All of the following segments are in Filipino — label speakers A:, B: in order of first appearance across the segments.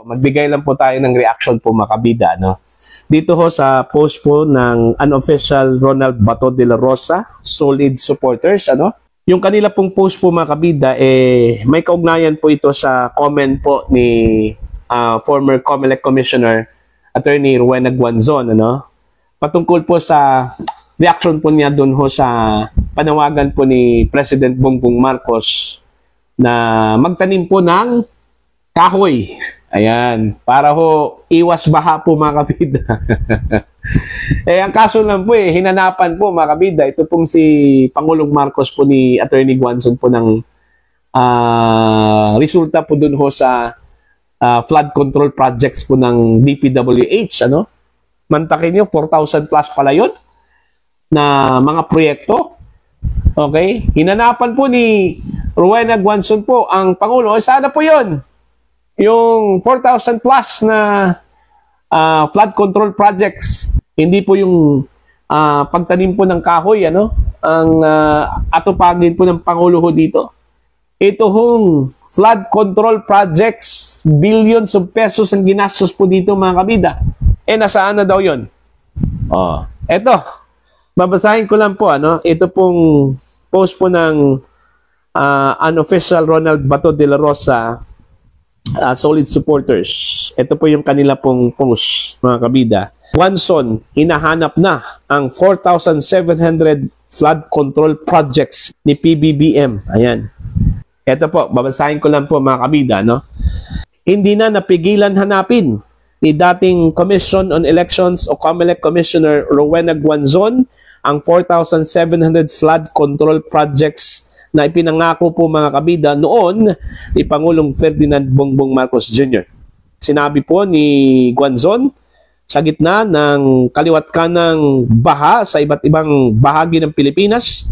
A: Magbigay lang po tayo ng reaction po mga kabida, no? Dito ho sa post po ng unofficial Ronald Bato de la Rosa, solid supporters, ano? Yung kanila pong post po mga kabida, may kaugnayan po ito sa comment po ni former COMELEC Commissioner Attorney Rowena Guanzon, ano? Patungkol po sa reaction po niya doon ho sa panawagan po ni President Bongbong Marcos na magtanim po ng kahoy. Ayan, para ho iwas baha po mga kabida. Ang kaso lang po hinanapan po mga kabida, ito pong si Pangulong Marcos po ni Attorney Guanzon po ng resulta po dun ho sa flood control projects po ng DPWH, ano? Mantakin nyo, 4,000 plus pala yun na mga proyekto. Okay? Hinanapan po ni Rowena Guanzon po ang Pangulo. Sana po yun. Yung 4,000 plus na flood control projects, hindi po yung pagtanim po ng kahoy, ano? Ang atupagin po ng Pangulo ho dito. Ito hong flood control projects, billions of pesos ang ginastos po dito mga kabida. Nasaan na daw yun? Eto, babasahin ko lang po, ano? Ito pong post po ng unofficial Ronald Bato de la Rosa, solid supporters. Ito po yung kanila pong post, mga kabida. Guanzon, hinahanap na ang 4,700 flood control projects ni PBBM. Ayan. Ito po, babasahin ko lang po mga kabida, no? Hindi na napigilan hanapin ni dating Commission on Elections o COMELEC Commissioner Rowena Guanzon ang 4,700 flood control projects na ipinangako po mga kabida noon ni Pangulong Ferdinand Bongbong Marcos Jr. Sinabi po ni Guanzon sa gitna ng kaliwat kanang baha sa iba't ibang bahagi ng Pilipinas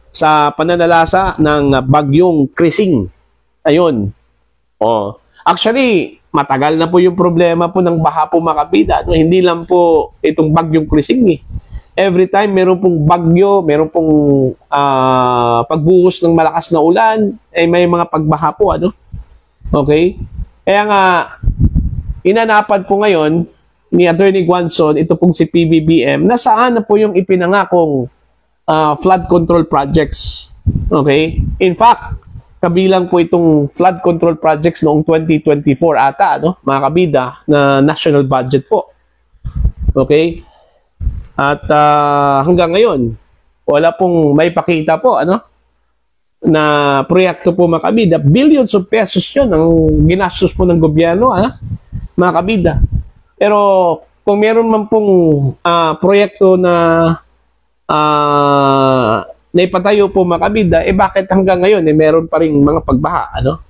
A: sa pananalasa ng bagyong Krising. Ayun. Actually, matagal na po yung problema po ng baha po mga kabida. Hindi lang po itong bagyong Krising Every time meron pong bagyo, meron pong pagbuhos ng malakas na ulan, may mga pagbaha po, ano? Okay? Kaya nga, inanapan po ngayon ni Attorney Guanzon, ito pong si PBBM, nasaan na po yung ipinangakong flood control projects. Okay? In fact, kabilang po itong flood control projects noong 2024 ata, no? Mga kabida, na national budget po. Okay? At hanggang ngayon, wala pong may pakita po, ano? Na proyekto po mga kabida. Billions of pesos yun ang ginastos po ng gobyerno, mga kabida. Pero kung meron man pong proyekto na naipatayo po mga kabida, bakit hanggang ngayon meron pa rin mga pagbaha, ano?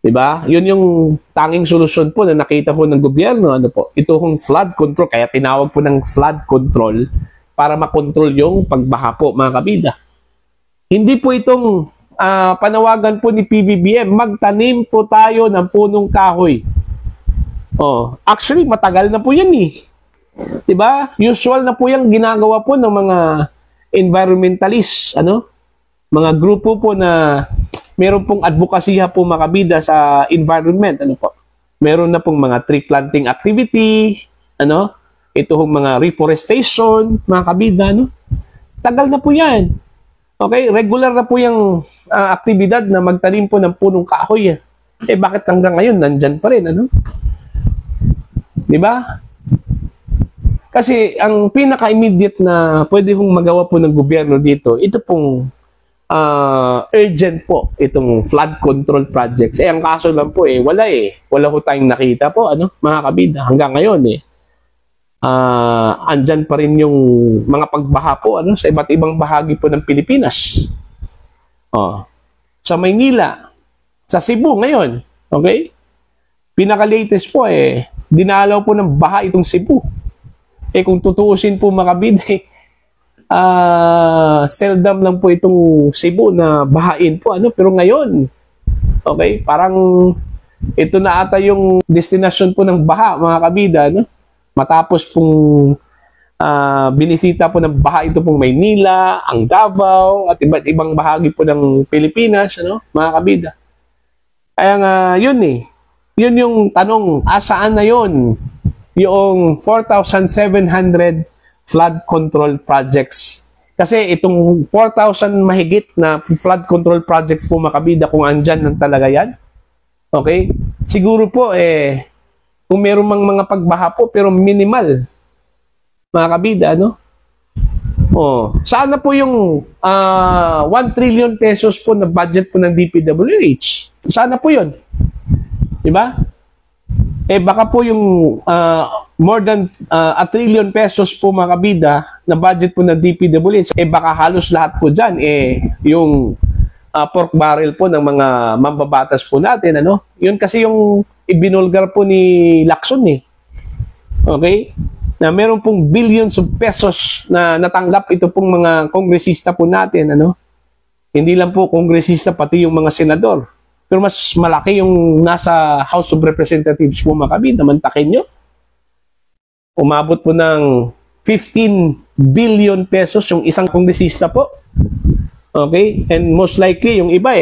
A: Diba? Yun yung tanging solusyon po na nakita po ng gobyerno, ano po? Ito hong flood control, kaya tinawag po ng flood control para makontrol yung pagbaha po mga kabida. Hindi po itong panawagan po ni PBBM, magtanim po tayo ng punong kahoy. Actually, matagal na po yan Diba? Usual na po yung ginagawa po ng mga environmentalists, ano? Mga grupo po na meron pong advokasya po mga kabida sa environment, ano po? Meron na pong mga tree planting activity, ano? Ito hong mga reforestation, mga kabida, ano? Tagal na po yan. Okay? Regular na po yung aktibidad na magtanim po ng punong kahoy. Bakit hanggang ngayon nandyan pa rin, ano? Diba? Kasi ang pinaka-immediate na pwede hong magawa po ng gobyerno dito, ito pong urgent po itong flood control projects. Ang kaso lang po wala wala ko tayong nakita po, ano, mga kabida, hanggang ngayon andyan pa rin yung mga pagbaha po, ano, sa iba't ibang bahagi po ng Pilipinas. Sa Maynila, sa Cebu ngayon, okay? Pinaka-latest po dinalaw po ng baha itong Cebu. Kung tutuusin po mga kabida, seldom lang po itong Cebu na bahain po, ano, pero ngayon, okay, parang ito na ata yung destination po ng baha mga kabida, no? Matapos pong binisita po ng baha ito pong Maynila, ang Davao at iba't ibang bahagi po ng Pilipinas, ano, mga kabida. Kaya nga yun Yun yung tanong, saan na yun? Yung 4,700 flood control projects. Kasi itong 4,000 mahigit na flood control projects po mga kabida, kung andyan lang talaga yan. Okay? Siguro po, kung meron mang mga pagbaha po, pero minimal. Mga kabida, no? Sana po yung 1 trillion pesos po na budget po ng DPWH. Sana po yun. Diba? Baka po yung more than 1 trillion pesos po mga kabida na budget po ng DPWH, baka halos lahat po dyan, yung pork barrel po ng mga mambabatas po natin, ano? Yun kasi yung ibinulgar po ni Lacson, Okay? Na meron pong billions of pesos na natanggap ito pong mga kongresista po natin, ano? Hindi lang po kongresista, pati yung mga senador. Pero mas malaki yung nasa House of Representatives po mga kabida. Mantakin nyo. Umabot po ng 15 billion pesos yung isang kongresista po. Okay? And most likely, yung iba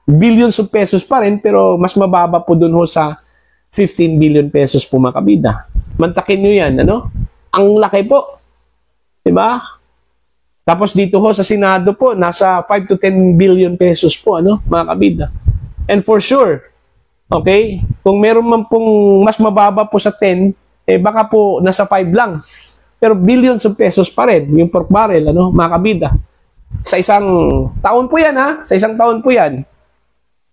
A: billions of pesos pa rin, pero mas mababa po dun sa 15 billion pesos po mga kabida. Mantakin nyo yan, ano? Ang laki po. Diba? Tapos dito sa Senado po, nasa 5 to 10 billion pesos po, ano? Mga kabida. And for sure, okay, kung meron man pong mas mababa po sa 10, baka po nasa 5 lang. Pero billions of pesos pa rin, yung pork barrel, ano, mga kabida. Sa isang taon po yan, ha? Sa isang taon po yan.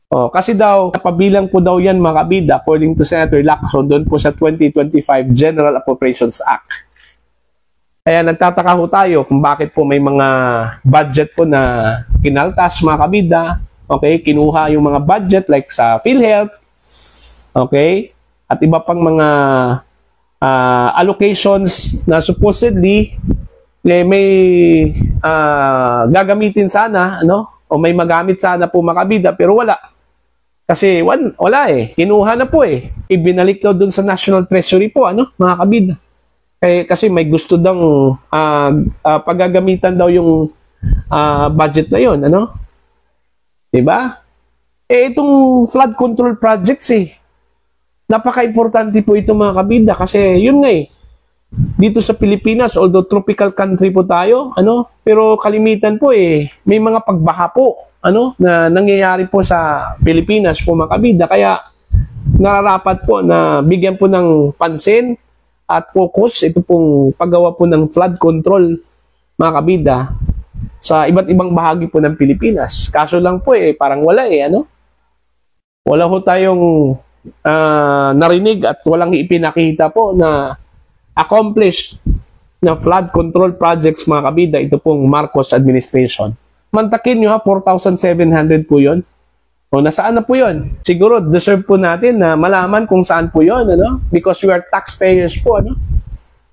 A: Kasi daw, napabilang po daw yan, mga kabida, according to Senator Lacson, doon po sa 2025 General Appropriations Act. Kaya nagtataka ho tayo kung bakit po may mga budget po na kinaltas, mga kabida. Okay, kinuha yung mga budget like sa PhilHealth, okay, at iba pang mga allocations na supposedly may gagamitin sana, ano, o may magamit sana po mga kabida, pero wala. Kasi wala kinuha na po ibinalik daw dun sa National Treasury po, ano, mga kabida. Kasi may gusto daw paggagamitan daw yung budget na yon, ano? Diba? Itong flood control projects napaka-importante po ito mga kabida kasi yun nga dito sa Pilipinas, although tropical country po tayo, ano, pero kalimitan po may mga pagbaha po, ano, na nangyayari po sa Pilipinas po mga kabida, kaya nararapat po na bigyan po ng pansin at focus ito pong paggawa po ng flood control mga kabida sa iba't ibang bahagi po ng Pilipinas. Kaso lang po parang wala ano? Wala ho tayong narinig at walang ipinakita po na accomplished na flood control projects mga kabida, ito pong Marcos administration. Mantakin nyo 4,700 po yun. Nasaan na po yun? Siguro deserve po natin na malaman kung saan po yun, ano? Because we are taxpayers po, ano?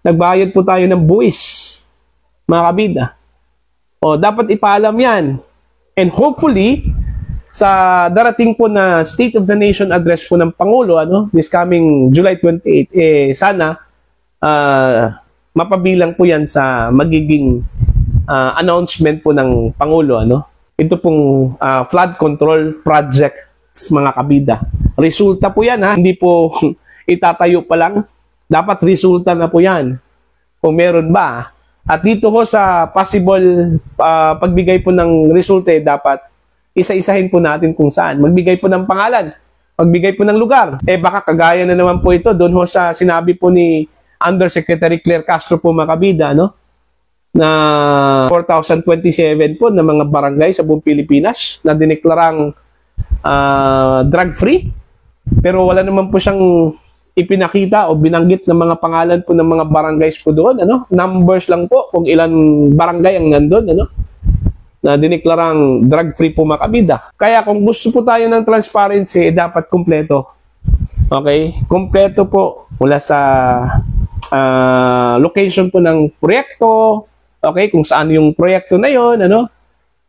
A: Nagbayad po tayo ng buwis, mga kabida. Dapat ipaalam yan. And hopefully, sa darating po na State of the Nation address po ng Pangulo, ano, this coming July 28, sana mapabilang po yan sa magiging announcement po ng Pangulo, ano. Ito pong flood control projects mga kabida. Resulta po yan, ha. Hindi po itatayo pa lang. Dapat resulta na po yan. Kung meron ba. At dito ho sa possible pagbigay po ng resulta, dapat isa-isahin po natin kung saan. Magbigay po ng pangalan, magbigay po ng lugar. Baka kagaya na naman po ito doon ho sa sinabi po ni Undersecretary Claire Castro po mga kabida, no? Na 4,027 po na mga barangay sa buong Pilipinas na dineklarang drug-free. Pero wala naman po siyang ipinakita o binanggit ng mga pangalan po ng mga barangays po doon, ano? Numbers lang po kung ilan barangay ang nandun, ano? Na dineklarang drug-free po mga kabida. Kaya kung gusto po tayo ng transparency, dapat kumpleto. Okay? Kumpleto po mula sa location po ng proyekto, okay? Kung saan yung proyekto na yon, ano?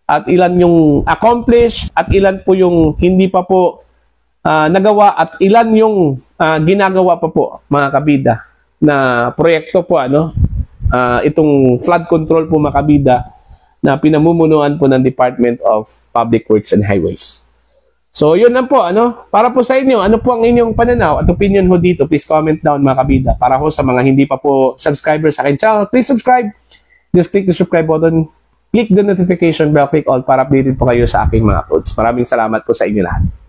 A: At ilan yung accomplished, at ilan po yung hindi pa po nagawa, at ilan yung ginagawa pa po mga kabida na proyekto po, ano, itong flood control po mga kabida na pinamumunuan po ng Department of Public Works and Highways. So, yun lang po, ano? Para po sa inyo, ano po ang inyong pananaw at opinion ho dito? Please comment down, mga kabida. Para ho sa mga hindi pa po subscriber sa akin channel, please subscribe. Just click the subscribe button, click the notification bell, click all para updated po kayo sa aking mga uploads. Maraming salamat po sa inyo lahat.